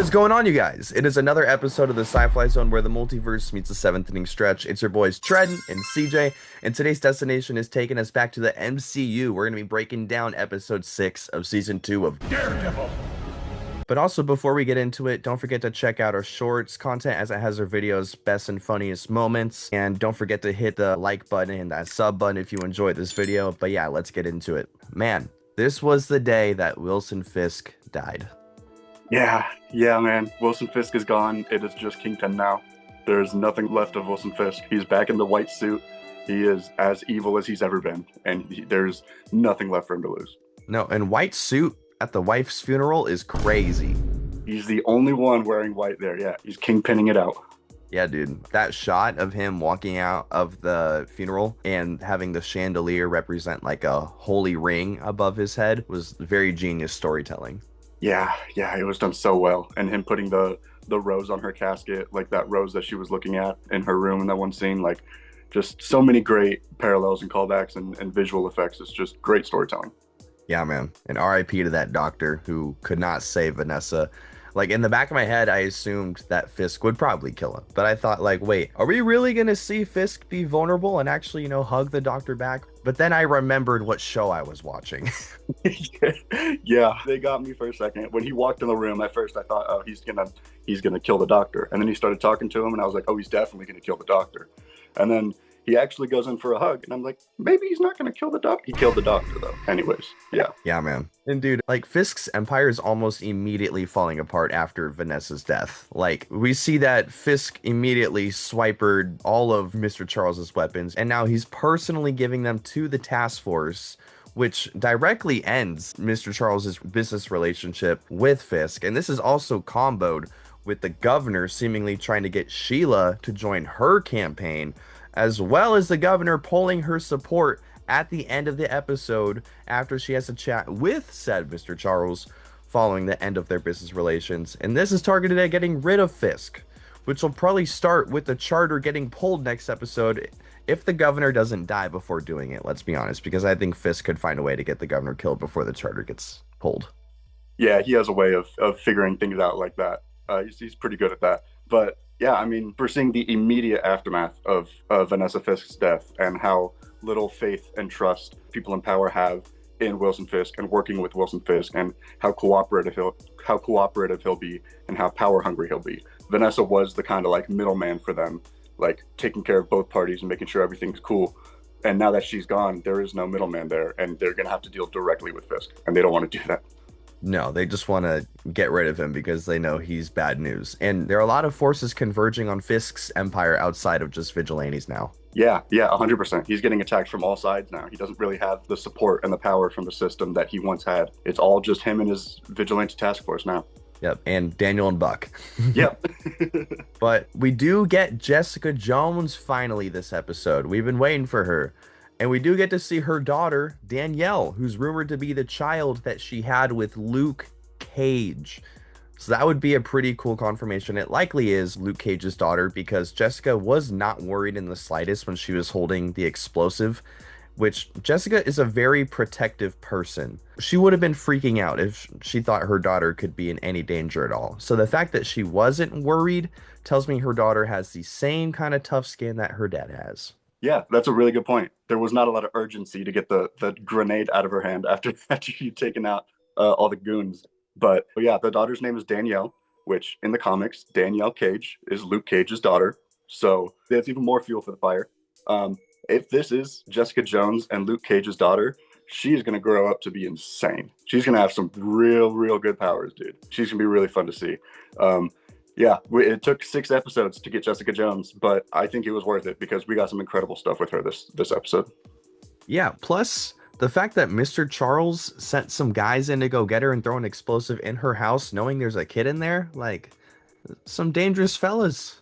is going on, you guys? It is another episode of the Sci-Fly Zone where the multiverse meets the seventh inning stretch. It's your boys Trent and CJ, and today's destination is taking us back to the MCU. We're going to be breaking down episode 6 of season 2 of Daredevil. But also, before we get into it, don't forget to check out our shorts content as it has our videos, best and funniest moments. And don't forget to hit the like button and that sub button if you enjoyed this video. But yeah, let's get into it. Man, this was the day that Wilson Fisk died. Yeah, man. Wilson Fisk is gone. It is just Kingpin now. There's nothing left of Wilson Fisk. He's back in the white suit. He is as evil as he's ever been, and there's nothing left for him to lose. No, and white suit at the wife's funeral is crazy. He's the only one wearing white there. Yeah, he's Kingpinning it out. Yeah, dude. That shot of him walking out of the funeral and having the chandelier represent like a holy ring above his head was very genius storytelling. Yeah, it was done so well. And him putting the rose on her casket, like that rose that she was looking at in her room in that one scene, like just so many great parallels and callbacks and visual effects. It's just great storytelling. Yeah, man. And RIP to that doctor who could not save Vanessa. Like, in the back of my head, I assumed that Fisk would probably kill him. But I thought, like, wait, are we really going to see Fisk be vulnerable and actually, hug the doctor back? But then I remembered what show I was watching. Yeah, they got me for a second. When he walked in the room, at first I thought, oh, he's gonna kill the doctor. And then he started talking to him, and I was like, oh, he's definitely going to kill the doctor. And then he actually goes in for a hug, and I'm like, maybe he's not going to kill the doctor. He killed the doctor, though. Anyways, yeah. Yeah, man. And dude, like, Fisk's empire is almost immediately falling apart after Vanessa's death. Like, we see that Fisk immediately swipered all of Mr. Charles's weapons, and now he's personally giving them to the task force, which directly ends Mr. Charles's business relationship with Fisk. And this is also comboed with the governor seemingly trying to get Sheila to join her campaign, as well as the governor pulling her support at the end of the episode after she has a chat with said Mr. Charles following the end of their business relations. And this is targeted at getting rid of Fisk, which will probably start with the charter getting pulled next episode if the governor doesn't die before doing it, let's be honest, because I think Fisk could find a way to get the governor killed before the charter gets pulled. Yeah, he has a way of figuring things out like that. He's pretty good at that. But yeah, I mean, we're seeing the immediate aftermath of Vanessa Fisk's death and how little faith and trust people in power have in Wilson Fisk and working with Wilson Fisk, and how cooperative he'll be and how power hungry he'll be. Vanessa was the kind of like middleman for them, like taking care of both parties and making sure everything's cool. And now that she's gone, there is no middleman there, and they're going to have to deal directly with Fisk, and they don't want to do that. No, they just want to get rid of him because they know he's bad news. And there are a lot of forces converging on Fisk's empire outside of just vigilantes now. Yeah, 100%. He's getting attacked from all sides now. He doesn't really have the support and the power from the system that he once had. It's all just him and his vigilante task force now. Yep, and Daniel and Buck. Yep. But we do get Jessica Jones finally this episode. We've been waiting for her. And we do get to see her daughter, Danielle, who's rumored to be the child that she had with Luke Cage. So that would be a pretty cool confirmation. It likely is Luke Cage's daughter because Jessica was not worried in the slightest when she was holding the explosive, which Jessica is a very protective person. She would have been freaking out if she thought her daughter could be in any danger at all. So the fact that she wasn't worried tells me her daughter has the same kind of tough skin that her dad has. Yeah, that's a really good point. There was not a lot of urgency to get the grenade out of her hand after you'd taken out all the goons. But yeah, the daughter's name is Danielle, which in the comics, Danielle Cage is Luke Cage's daughter. So that's even more fuel for the fire. If this is Jessica Jones and Luke Cage's daughter, she's going to grow up to be insane. She's going to have some real good powers, dude. She's going to be really fun to see. Yeah, it took 6 episodes to get Jessica Jones, but I think it was worth it because we got some incredible stuff with her this episode. Yeah, plus the fact that Mr. Charles sent some guys in to go get her and throw an explosive in her house knowing there's a kid in there, like, some dangerous fellas.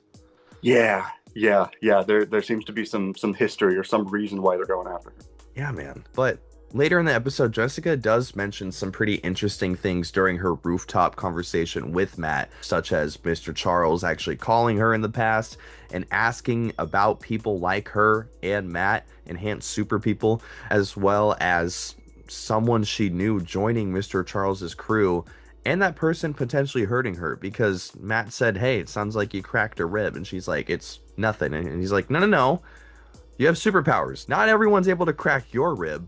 Yeah, there seems to be some history or some reason why they're going after her. Yeah, man. But later in the episode, Jessica does mention some pretty interesting things during her rooftop conversation with Matt, such as Mr. Charles actually calling her in the past and asking about people like her and Matt, enhanced super people, as well as someone she knew joining Mr. Charles's crew and that person potentially hurting her because Matt said, "Hey, it sounds like you cracked a rib," and she's like, "It's nothing," and he's like, "No, no, no, you have superpowers. Not everyone's able to crack your rib."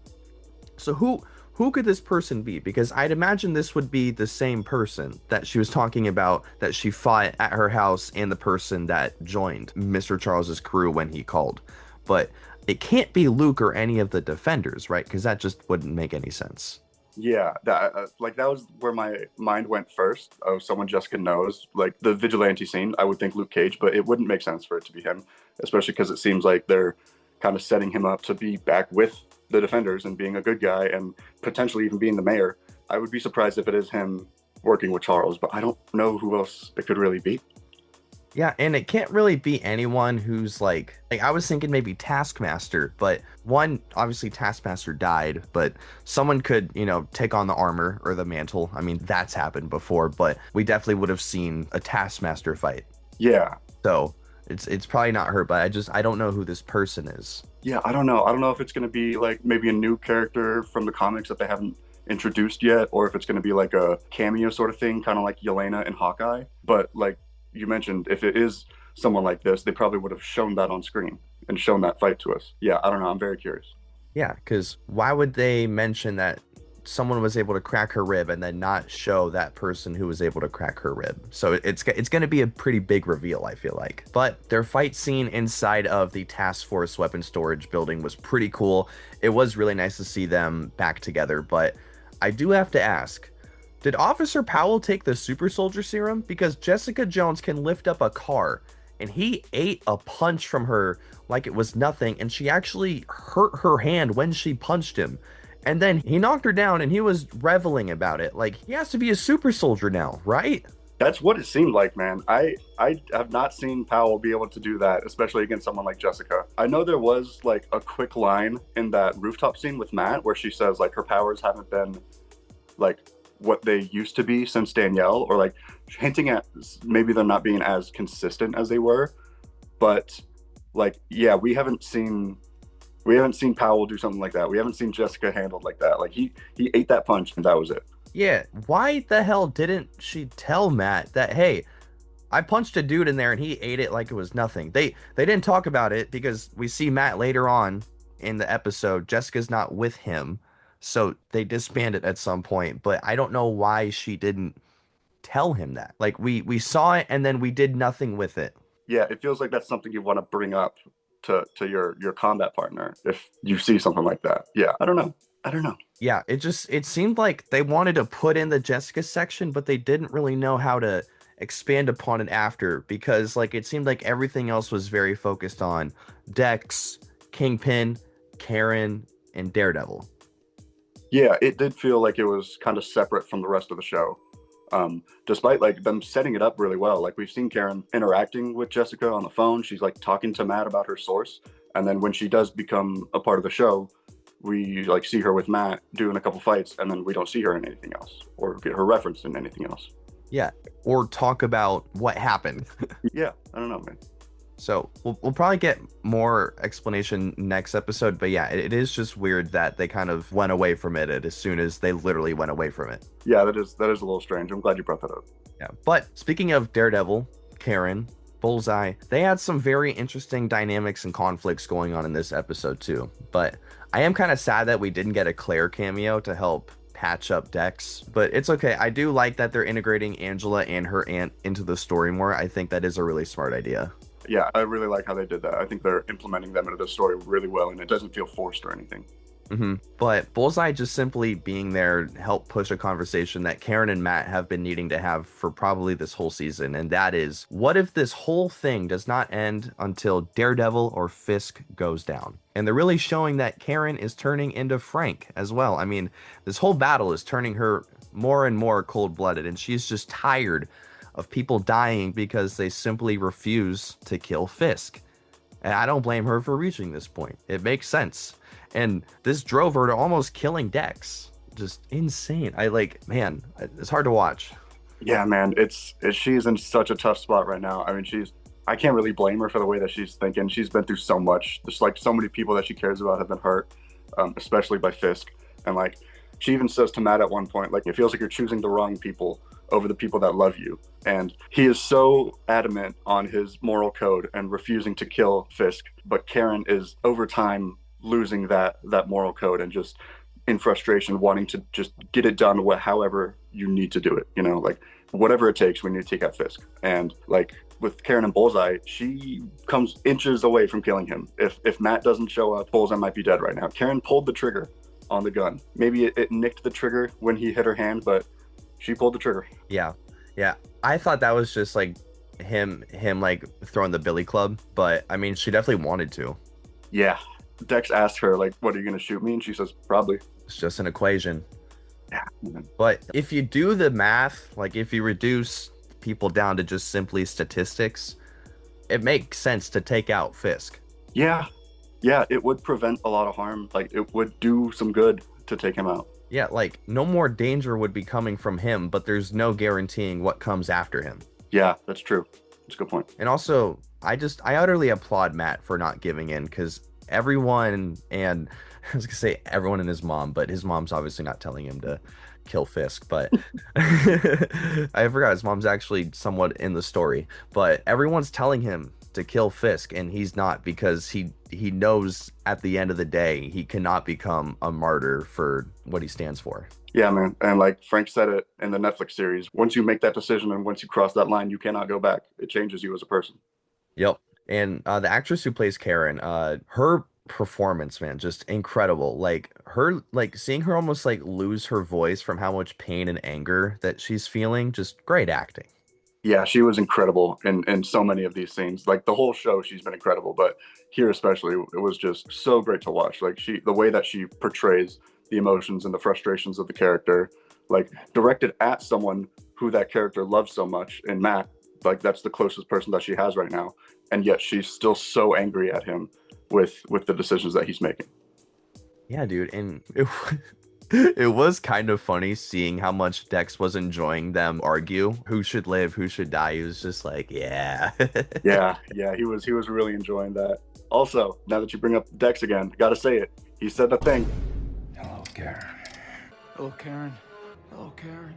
So who could this person be? Because I'd imagine this would be the same person that she was talking about that she fought at her house and the person that joined Mr. Charles's crew when he called. But it can't be Luke or any of the defenders, right? Because that just wouldn't make any sense. Yeah, that like that was where my mind went first. Oh, someone Jessica knows, like the vigilante scene. I would think Luke Cage, but it wouldn't make sense for it to be him, especially because it seems like they're kind of setting him up to be back with the defenders and being a good guy and potentially even being the mayor. I would be surprised if it is him working with Charles, but I don't know who else it could really be. Yeah, and it can't really be anyone who's like I was thinking maybe Taskmaster, but one, obviously Taskmaster died, but someone could, take on the armor or the mantle. I mean, that's happened before, but we definitely would have seen a Taskmaster fight. Yeah, So, it's probably not her, but I don't know who this person is. yeah, I don't know. I don't know if it's going to be like maybe a new character from the comics that they haven't introduced yet, or if it's going to be like a cameo sort of thing, kind of like Yelena and Hawkeye. But like you mentioned, if it is someone like this, they probably would have shown that on screen and shown that fight to us. Yeah, I don't know. I'm very curious. Yeah, because why would they mention that someone was able to crack her rib and then not show that person who was able to crack her rib? So it's going to be a pretty big reveal, I feel like. But their fight scene inside of the task force weapon storage building was pretty cool. It was really nice to see them back together, but I do have to ask, did Officer Powell take the super soldier serum? Because Jessica Jones can lift up a car, and he ate a punch from her like it was nothing, and she actually hurt her hand when she punched him. And then he knocked her down, and he was reveling about it. Like, he has to be a super soldier now, right? That's what it seemed like, man. I have not seen Powell be able to do that, especially against someone like Jessica. I know there was like a quick line in that rooftop scene with Matt where she says like her powers haven't been like what they used to be since Danielle, or like hinting at maybe they're not being as consistent as they were. But like, yeah, we haven't seen Powell do something like that. We haven't seen Jessica handled like that. Like he ate that punch and that was it. Yeah, why the hell didn't she tell Matt that, hey, I punched a dude in there and he ate it like it was nothing? They didn't talk about it because we see Matt later on in the episode. Jessica's not with him, so they disbanded at some point, but I don't know why she didn't tell him that. Like we saw it and then we did nothing with it. Yeah, it feels like that's something you want to bring up to your combat partner if you see something like that. Yeah, I don't know. I don't know. Yeah, it seemed like they wanted to put in the Jessica section, but they didn't really know how to expand upon it after, because like it seemed like everything else was very focused on Dex, Kingpin, Karen, and Daredevil. Yeah, it did feel like it was kind of separate from the rest of the show. Despite like them setting it up really well. Like we've seen Karen interacting with Jessica on the phone. She's like talking to Matt about her source. And then when she does become a part of the show, we like see her with Matt doing a couple fights, and then we don't see her in anything else or get her referenced in anything else. Yeah, or talk about what happened. Yeah, I don't know, man. So we'll probably get more explanation next episode, but yeah, it is just weird that they kind of went away from it as soon as they literally went away from it. Yeah, that is a little strange. I'm glad you brought that up. Yeah, but speaking of Daredevil, Karen, Bullseye, they had some very interesting dynamics and conflicts going on in this episode too. But I am kind of sad that we didn't get a Claire cameo to help patch up Dex, but it's okay. I do like that they're integrating Angela and her aunt into the story more. I think that is a really smart idea. Yeah, I really like how they did that. I think they're implementing them into the story really well, and it doesn't feel forced or anything. But Bullseye just simply being there helped push a conversation that Karen and Matt have been needing to have for probably this whole season, and that is, what if this whole thing does not end until Daredevil or Fisk goes down? And they're really showing that Karen is turning into Frank as well. I mean, this whole battle is turning her more and more cold-blooded, and she's just tired of people dying because they simply refuse to kill Fisk. And I don't blame her for reaching this point. It makes sense. And this drove her to almost killing Dex. Just insane. Man, it's hard to watch. Yeah, man, she's in such a tough spot right now. I mean, I can't really blame her for the way that she's thinking. She's been through so much. Just like so many people that she cares about have been hurt, especially by Fisk. And like, She even says to Matt at one point, like, it feels like you're choosing the wrong people over the people that love you. And he is so adamant on his moral code and refusing to kill Fisk, but Karen is over time losing that moral code and just in frustration wanting to just get it done however you need to do it, you know, like whatever it takes, we need to take out Fisk. And like with Karen and Bullseye, she comes inches away from killing him. If Matt doesn't show up, Bullseye might be dead right now. Karen pulled the trigger on the gun. Maybe it nicked the trigger when he hit her hand, but she pulled the trigger. Yeah. I thought that was just like him like throwing the billy club, but I mean, she definitely wanted to. Yeah. Dex asked her, like, what, are you going to shoot me? And she says, probably. It's just an equation. Yeah. But if you do the math, like if you reduce people down to just simply statistics, it makes sense to take out Fisk. Yeah, it would prevent a lot of harm. Like, it would do some good to take him out. Yeah, like no more danger would be coming from him, but there's no guaranteeing what comes after him. Yeah, that's true. That's a good point. And also, I utterly applaud Matt for not giving in, because everyone, and I was gonna say everyone and his mom, but his mom's obviously not telling him to kill Fisk, but I forgot his mom's actually somewhat in the story, but everyone's telling him to kill Fisk and he's not, because he knows at the end of the day he cannot become a martyr for what he stands for. Yeah, man. And like Frank said it in the Netflix series, once you make that decision and once you cross that line, you cannot go back. It changes you as a person. Yep. And the actress who plays Karen, her performance, man, just incredible. Like her, like seeing her almost like lose her voice from how much pain and anger that she's feeling, just great acting. Yeah, she was incredible in so many of these scenes. Like the whole show, she's been incredible, but here especially, it was just so great to watch. Like the way that she portrays the emotions and the frustrations of the character, like directed at someone who that character loves so much in Matt. Like that's the closest person that she has right now, and yet she's still so angry at him with the decisions that he's making. Yeah, dude, and it was kind of funny seeing how much Dex was enjoying them argue who should live, who should die. He was just like, yeah. yeah, he was really enjoying that. Also, now that you bring up Dex again, I gotta say it. He said the thing. Hello, Karen. Hello, Karen. Hello, Karen.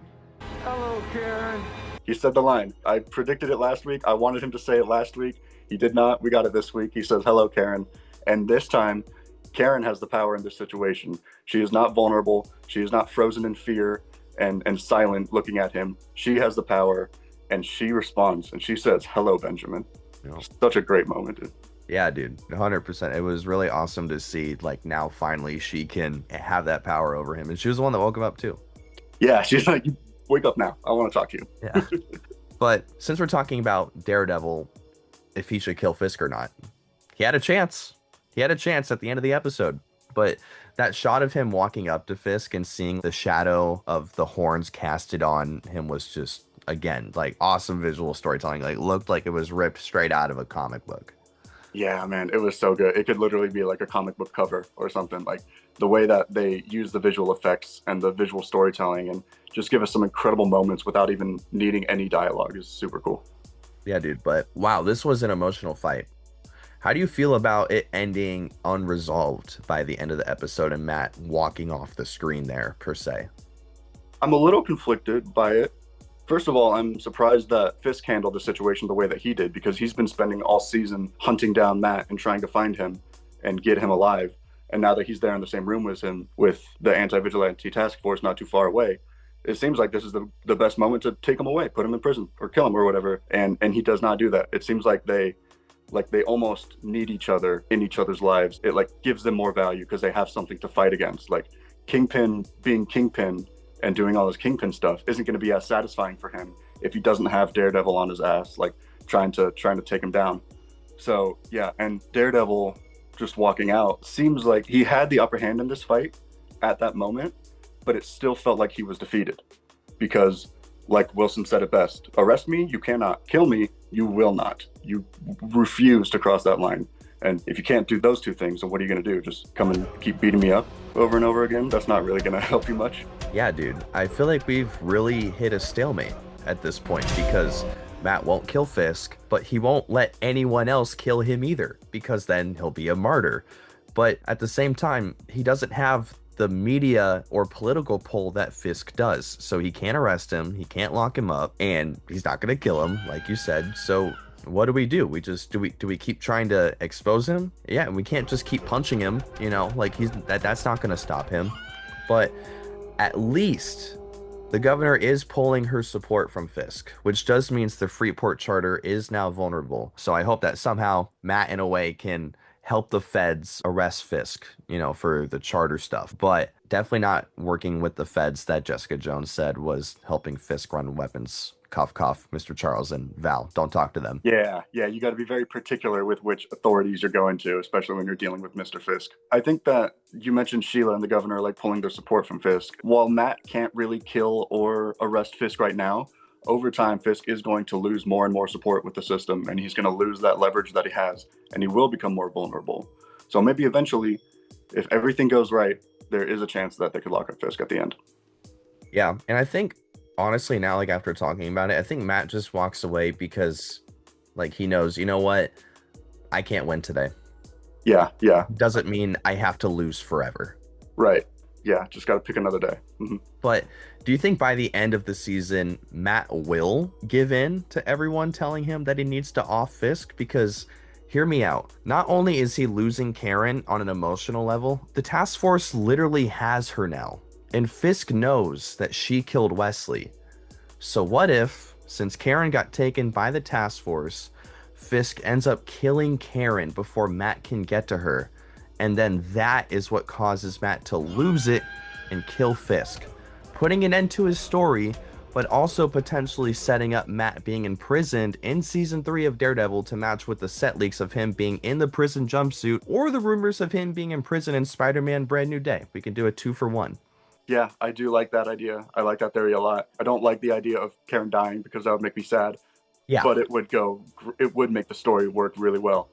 Hello, Karen. He said the line. I predicted it last week. I wanted him to say it last week. He did not. We got it this week. He says, hello, Karen. And this time, Karen has the power in this situation. She is not vulnerable. She is not frozen in fear and silent looking at him. She has the power, and she responds, and she says, hello, Benjamin. Yeah. Such a great moment, dude. Yeah, dude, 100%. It was really awesome to see, like, now finally she can have that power over him. And she was the one that woke him up, too. Yeah, she's like, wake up now. I want to talk to you. Yeah. But since we're talking about Daredevil, if he should kill Fisk or not, he had a chance. He had a chance at the end of the episode. But that shot of him walking up to Fisk and seeing the shadow of the horns casted on him was just, again, like, awesome visual storytelling. Like, looked like it was ripped straight out of a comic book. Yeah, man, it was so good. It could literally be like a comic book cover or something. Like the way that they use the visual effects and the visual storytelling and just give us some incredible moments without even needing any dialogue is super cool. Yeah, dude, but wow, this was an emotional fight. How do you feel about it ending unresolved by the end of the episode and Matt walking off the screen there, per se? I'm a little conflicted by it. First of all, I'm surprised that Fisk handled the situation the way that he did, because he's been spending all season hunting down Matt and trying to find him and get him alive. And now that he's there in the same room with him, with the anti-vigilante task force not too far away, it seems like this is the best moment to take him away, put him in prison or kill him or whatever. And he does not do that. It seems like they almost need each other in each other's lives. It like gives them more value because they have something to fight against. Like Kingpin being Kingpin and doing all this Kingpin stuff isn't going to be as satisfying for him if he doesn't have Daredevil on his ass, like trying to take him down. So yeah, and Daredevil just walking out seems like he had the upper hand in this fight at that moment, but it still felt like he was defeated because, like Wilson said it best, arrest me, you cannot. Kill me, you will not. You refuse to cross that line. And if you can't do those two things, then what are you going to do? Just come and keep beating me up over and over again? That's not really going to help you much. Yeah, dude. I feel like we've really hit a stalemate at this point because Matt won't kill Fisk, but he won't let anyone else kill him either because then he'll be a martyr. But at the same time, he doesn't have the media or political pull that Fisk does. So he can't arrest him, he can't lock him up, and he's not going to kill him, like you said. So what do? We just do we keep trying to expose him? Yeah, and we can't just keep punching him, you know, like that's not going to stop him. But at least the governor is pulling her support from Fisk, which does means the Freeport Charter is now vulnerable. So I hope that somehow Matt, in a way, can help the feds arrest Fisk, you know, for the charter stuff. But definitely not working with the feds that Jessica Jones said was helping Fisk run weapons. Cough, cough, Mr. Charles and Val. Don't talk to them. Yeah, you got to be very particular with which authorities you're going to, especially when you're dealing with Mr. Fisk. I think that you mentioned Sheila and the governor like pulling their support from Fisk. While Matt can't really kill or arrest Fisk right now, over time, Fisk is going to lose more and more support with the system, and he's going to lose that leverage that he has, and he will become more vulnerable. So maybe eventually, if everything goes right, there is a chance that they could lock up Fisk at the end. Yeah, and I think honestly now, like after talking about it, I think Matt just walks away because like he knows, you know what, I can't win today. Yeah. Doesn't mean I have to lose forever. Right. Yeah, just got to pick another day. Mm-hmm. But do you think by the end of the season, Matt will give in to everyone telling him that he needs to off Fisk? Because hear me out. Not only is he losing Karen on an emotional level, the task force literally has her now. And Fisk knows that she killed Wesley. So what if, since Karen got taken by the task force, Fisk ends up killing Karen before Matt can get to her? And then that is what causes Matt to lose it and kill Fisk, putting an end to his story, but also potentially setting up Matt being imprisoned in season 3 of Daredevil to match with the set leaks of him being in the prison jumpsuit or the rumors of him being in prison in Spider-Man Brand New Day. We can do a 2-for-1. Yeah, I do like that idea. I like that theory a lot. I don't like the idea of Karen dying because that would make me sad. Yeah. But it would make the story work really well.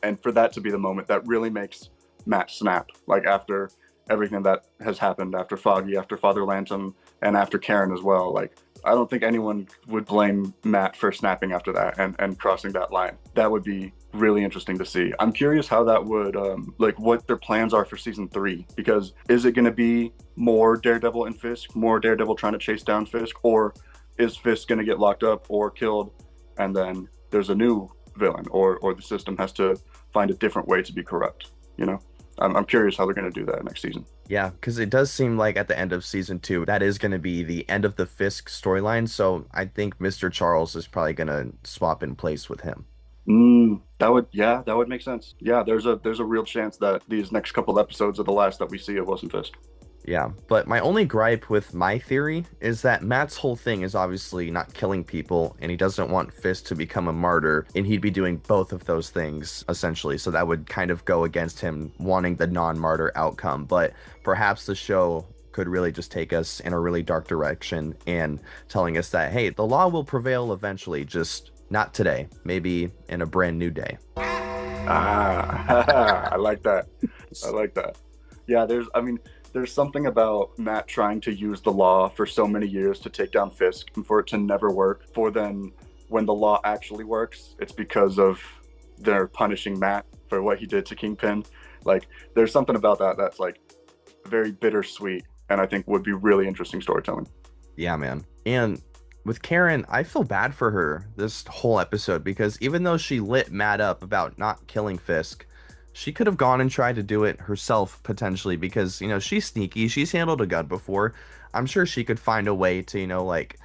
And for that to be the moment that really makes Matt snap, like after everything that has happened, after Foggy, after Father Lantom, and after Karen as well. Like, I don't think anyone would blame Matt for snapping after that and crossing that line. That would be really interesting to see. I'm curious how that would, like what their plans are for season 3, because is it going to be more Daredevil and Fisk, more Daredevil trying to chase down Fisk, or is Fisk going to get locked up or killed and then there's a new villain, or the system has to find a different way to be corrupt, you know? I'm curious how they're going to do that next season. Yeah, because it does seem like at the end of season 2, that is going to be the end of the Fisk storyline. So I think Mr. Charles is probably going to swap in place with him. That would make sense. Yeah, there's a real chance that these next couple episodes are the last that we see of Wilson Fisk. Yeah, but my only gripe with my theory is that Matt's whole thing is obviously not killing people, and he doesn't want Fisk to become a martyr, and he'd be doing both of those things, essentially. So that would kind of go against him wanting the non-martyr outcome. But perhaps the show could really just take us in a really dark direction and telling us that, hey, the law will prevail eventually, just not today, maybe in a brand new day. I like that. Yeah, there's something about Matt trying to use the law for so many years to take down Fisk and for it to never work. For then, when the law actually works, it's because of they're punishing Matt for what he did to Kingpin. Like, there's something about that that's like very bittersweet, and I think would be really interesting storytelling. Yeah, man. And with Karen, I feel bad for her this whole episode, because even though she lit Matt up about not killing Fisk, she could have gone and tried to do it herself, potentially, because, you know, she's sneaky. She's handled a gun before. I'm sure she could find a way to, you know, like,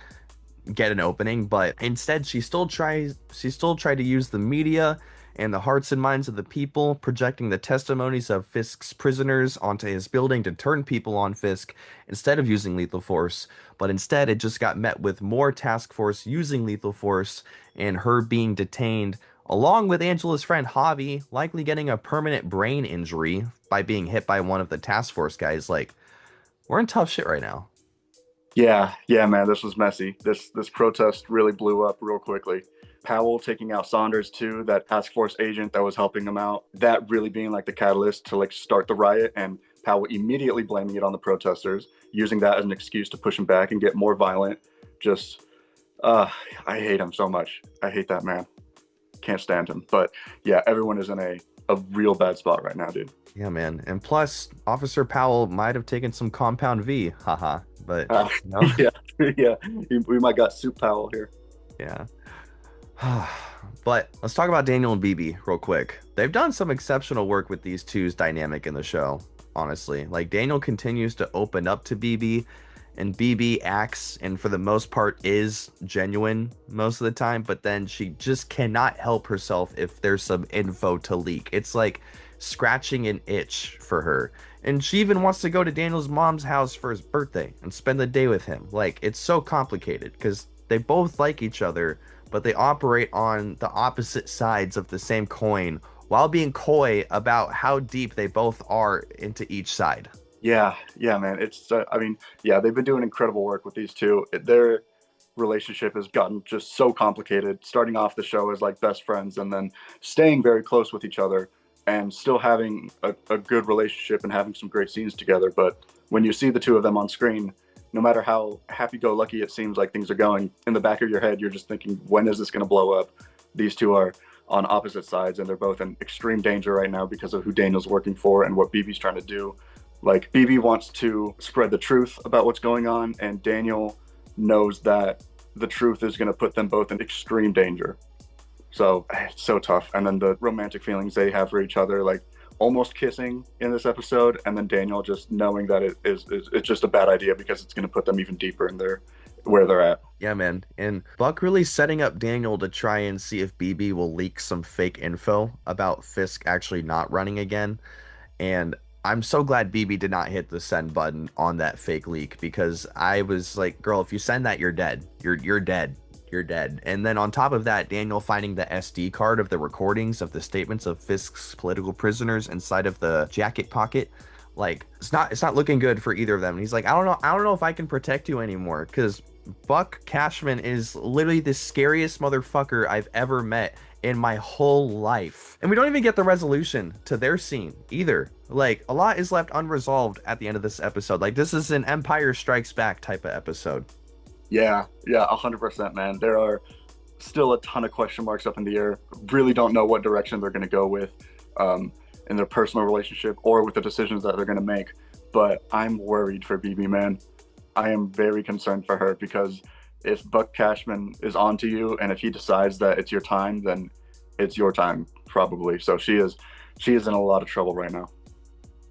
get an opening. But instead, she still tried to use the media and the hearts and minds of the people, projecting the testimonies of Fisk's prisoners onto his building to turn people on Fisk instead of using lethal force. But instead, it just got met with more task force using lethal force and her being detained, along with Angela's friend Javi likely getting a permanent brain injury by being hit by one of the task force guys. Like, we're in tough shit right now. Yeah, man, this was messy. This protest really blew up real quickly. Powell taking out Saunders too, that task force agent that was helping him out, that really being like the catalyst to like start the riot, and Powell immediately blaming it on the protesters, using that as an excuse to push him back and get more violent. Just, I hate him so much. I hate that man. Can't stand him. But yeah, everyone is in a real bad spot right now, dude. Yeah, man. And plus, Officer Powell might have taken some Compound V, haha. But no, Yeah, yeah. We might got Soup Powell here. yeah. But let's talk about Daniel and BB real quick. They've done some exceptional work with these two's dynamic in the show, honestly. Like, Daniel continues to open up to BB, and BB acts and for the most part is genuine most of the time, but then she just cannot help herself if there's some info to leak. It's like scratching an itch for her. And she even wants to go to Daniel's mom's house for his birthday and spend the day with him. Like, it's so complicated because they both like each other, but they operate on the opposite sides of the same coin while being coy about how deep they both are into each side. Yeah, yeah, man. It's I mean, yeah, they've been doing incredible work with these two. Their relationship has gotten just so complicated. Starting off the show as like best friends, and then staying very close with each other, and still having a good relationship and having some great scenes together. But when you see the two of them on screen, no matter how happy-go-lucky it seems like things are going, in the back of your head, you're just thinking, when is this going to blow up? These two are on opposite sides, and they're both in extreme danger right now because of who Daniel's working for and what BB's trying to do. Like, BB wants to spread the truth about what's going on, and Daniel knows that the truth is going to put them both in extreme danger. So it's so tough. And then the romantic feelings they have for each other, like almost kissing in this episode, and then Daniel just knowing that it's just a bad idea because it's going to put them even deeper in their where they're at. Yeah, man. And Buck really setting up Daniel to try and see if BB will leak some fake info about Fisk actually not running again. And I'm so glad BB did not hit the send button on that fake leak, because I was like, girl, if you send that, you're dead. You're dead. You're dead. And then on top of that, Daniel finding the SD card of the recordings of the statements of Fisk's political prisoners inside of the jacket pocket. Like, it's not looking good for either of them. And he's like, I don't know if I can protect you anymore, because Buck Cashman is literally the scariest motherfucker I've ever met in my whole life. And we don't even get the resolution to their scene either. Like, a lot is left unresolved at the end of this episode. Like, this is an Empire Strikes Back type of episode. Yeah, 100%, man. There are still a ton of question marks up in the air. Really don't know what direction they're going to go with in their personal relationship or with the decisions that they're going to make. But I'm worried for BB, man. I am very concerned for her, because if Buck Cashman is onto you, and if he decides that it's your time, then it's your time, probably. So she is in a lot of trouble right now.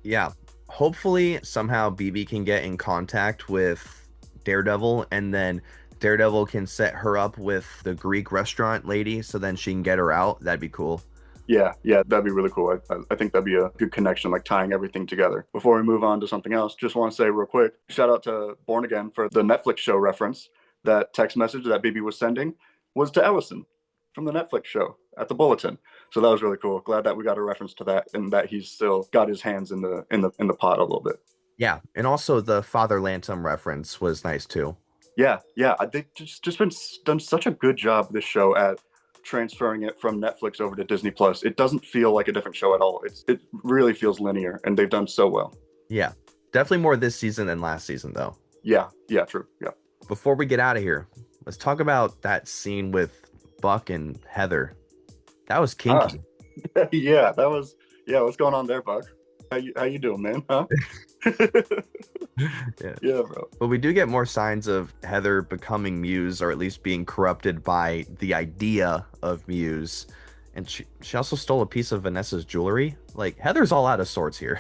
Yeah. Hopefully somehow BB can get in contact with Daredevil, and then Daredevil can set her up with the Greek restaurant lady, so then she can get her out. That'd be cool. Yeah, that'd be really cool. I think that'd be a good connection, like tying everything together. Before we move on to something else, just want to say real quick, shout out to Born Again for the Netflix show reference. That text message that BB was sending was to Ellison from the Netflix show at the Bulletin. So that was really cool. Glad that we got a reference to that, and that he's still got his hands in the pot a little bit. Yeah, and also the Father Lantom reference was nice too. Yeah. They've just been done such a good job, this show, at transferring it from Netflix over to Disney Plus. It doesn't feel like a different show at all. It really feels linear, and they've done so well. Yeah, definitely more this season than last season though. Yeah, true. Yeah. Before we get out of here, let's talk about that scene with Buck and Heather. That was kinky. Yeah, that was. Yeah, what's going on there, Buck? How you doing, man? Huh? Yeah, bro. But we do get more signs of Heather becoming Muse, or at least being corrupted by the idea of Muse. And she also stole a piece of Vanessa's jewelry. Like, Heather's all out of sorts here.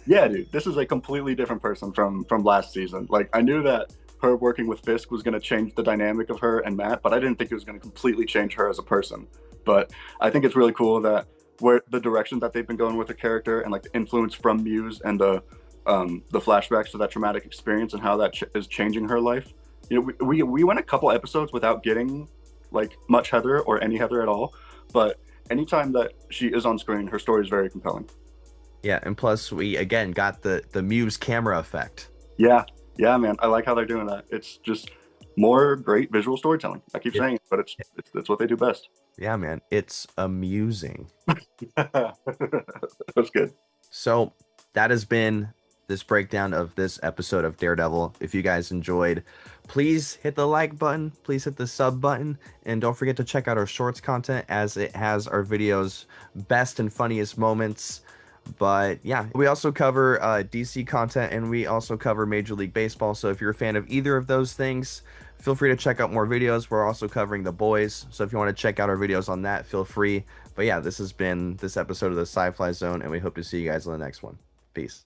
Yeah, dude. This is a completely different person from last season. Like, I knew that her working with Fisk was going to change the dynamic of her and Matt, but I didn't think it was going to completely change her as a person. But I think it's really cool that where the direction that they've been going with the character, and like the influence from Muse and the flashbacks to that traumatic experience, and how that is changing her life. You know, we went a couple episodes without getting like much Heather or any Heather at all, but anytime that she is on screen, her story is very compelling. Yeah, and plus we again got the Muse camera effect. Yeah, man. I like how they're doing that. It's just more great visual storytelling. I keep saying it, but it's what they do best. Yeah, man. It's amusing. That's good. So that has been this breakdown of this episode of Daredevil. If you guys enjoyed, please hit the like button, please hit the sub button, and don't forget to check out our shorts content, as it has our videos best and funniest moments. But yeah, we also cover DC content, and we also cover Major League Baseball. So if you're a fan of either of those things, feel free to check out more videos. We're also covering The Boys. So if you want to check out our videos on that, feel free. But yeah, this has been this episode of the Sci-Fly Zone, and we hope to see you guys in the next one. Peace.